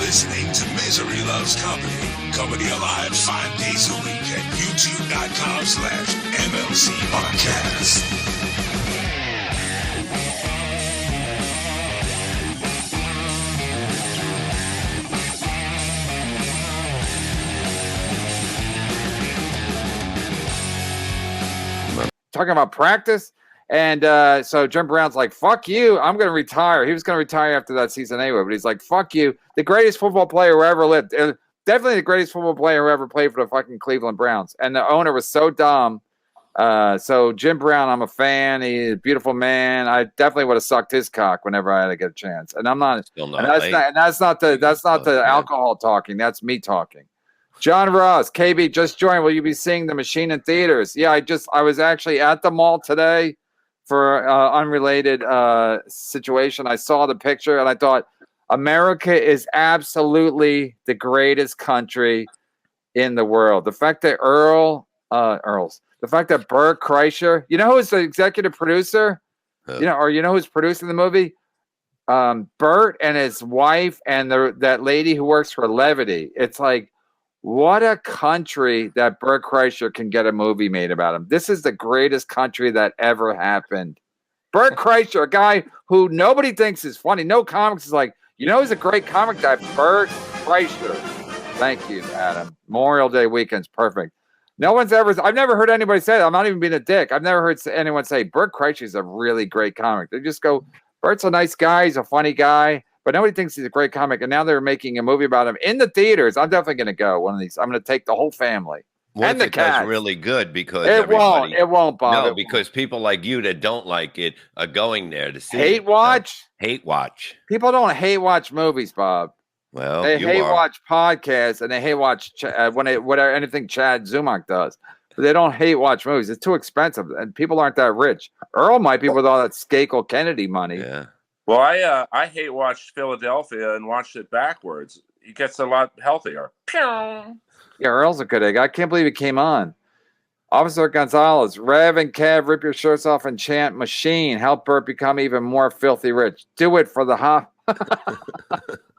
listening to Misery Loves Company. Comedy Alive 5 days a week at youtube.com/MLC Podcast. Talking about practice. And so Jim Brown's like, fuck you. I'm going to retire. He was going to retire after that season anyway, but he's like, fuck you. The greatest football player who ever lived. Definitely the greatest football player who ever played for the fucking Cleveland Browns. And the owner was so dumb. So Jim Brown, I'm a fan. He's a beautiful man. I definitely would have sucked his cock whenever I had to get a chance. And I'm not. Still not. And that's not the alcohol talking. That's me talking. John Ross, KB just joined. Will you be seeing The Machine in theaters? Yeah, I was actually at the mall today for unrelated situation. I saw the picture and I thought America is absolutely the greatest country in the world. The fact that the fact that Bert Kreischer, you know who's the executive producer? You know who's producing the movie? Bert and his wife and that lady who works for Levity. It's like, what a country that Bert Kreischer can get a movie made about him. This is the greatest country that ever happened. Bert Kreischer, a guy who nobody thinks is funny. No comics is like, he's a great comic guy. Bert Kreischer. Thank you, Adam. Memorial Day weekend's perfect. I've never heard anybody say that. I'm not even being a dick. I've never heard anyone say Bert Kreischer is a really great comic. They just go, Bert's a nice guy. He's a funny guy. But nobody thinks he's a great comic, and now they're making a movie about him in the theaters. I'm definitely going to go one of these. I'm going to take the whole family and the cat. That's really good because it won't bother. No, because people like you that don't like it are going there to see. Hate watch. People don't hate watch movies, Bob. Well, they hate watch podcasts and they hate watch anything Chad Zumach does. But they don't hate watch movies. It's too expensive, and people aren't that rich. Earl might be with all that Skakel Kennedy money. Yeah. Well, I hate watched Philadelphia and watched it backwards. He gets a lot healthier. Yeah, Earl's a good egg. I can't believe he came on. Officer Gonzalez, Rev and Kev, rip your shirts off and chant Machine. Help Bert become even more filthy rich. Do it for the Hop.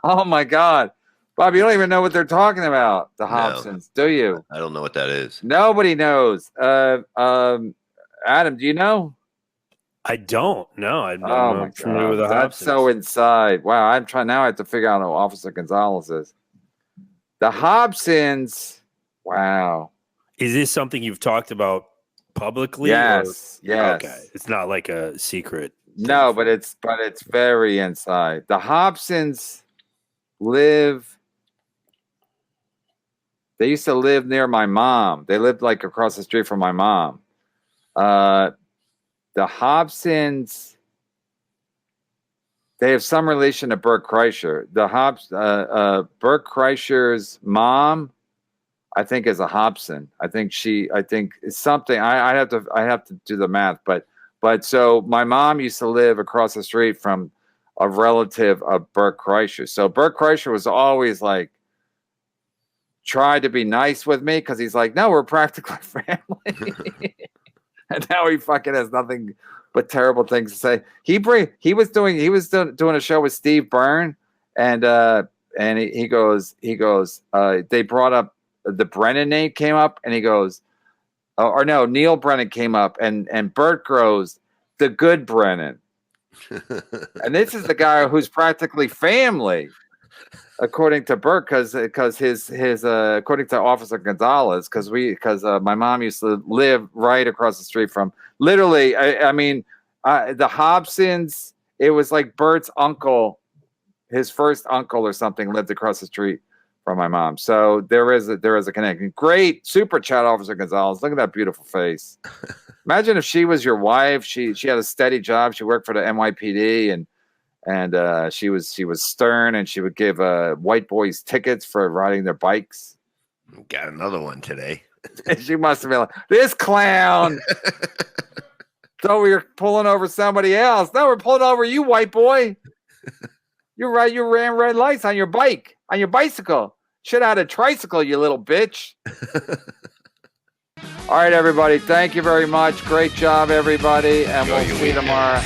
Oh, my God. Bob, you don't even know what they're talking about, the Hobsons, do you? I don't know what that is. Nobody knows. Adam, do you know? I don't know. I'm not familiar with the Hobsons. That's so inside. Wow, I have to figure out who Officer Gonzalez is. The Hobsons. Wow. Is this something you've talked about publicly? Yes. Okay. It's not like a secret. No, but it's very inside. The Hobsons live. They used to live near my mom. They lived like across the street from my mom. The Hobsons, they have some relation to Bert Kreischer. Bert Kreischer's mom, I think, is a Hobson. I think it's something. I have to do the math, but so my mom used to live across the street from a relative of Bert Kreischer. So Bert Kreischer was always like, tried to be nice with me because he's like, no, we're practically family. And now he fucking has nothing but terrible things to say. He was doing a show with Steve Byrne, and he goes. They brought up the Brennan name came up, and he goes, Neil Brennan came up, and Bert goes, the good Brennan, and this is the guy who's practically family. According to Bert, because his according to Officer Gonzalez, because my mom used to live right across the street from literally. The Hobsons. It was like Bert's uncle, his first uncle or something, lived across the street from my mom. So there is a connection. Great super chat, Officer Gonzalez. Look at that beautiful face. Imagine if she was your wife. She had a steady job. She worked for the NYPD and she was stern, and she would give white boys tickets for riding their bikes. Got another one today. She must have been like, this clown. So we were pulling over somebody else. No, we're pulling over you, white boy. You're right. You ran red lights on your bike, on your bicycle. Shit out of tricycle, you little bitch. All right, everybody. Thank you very much. Great job, everybody. And we'll see you tomorrow.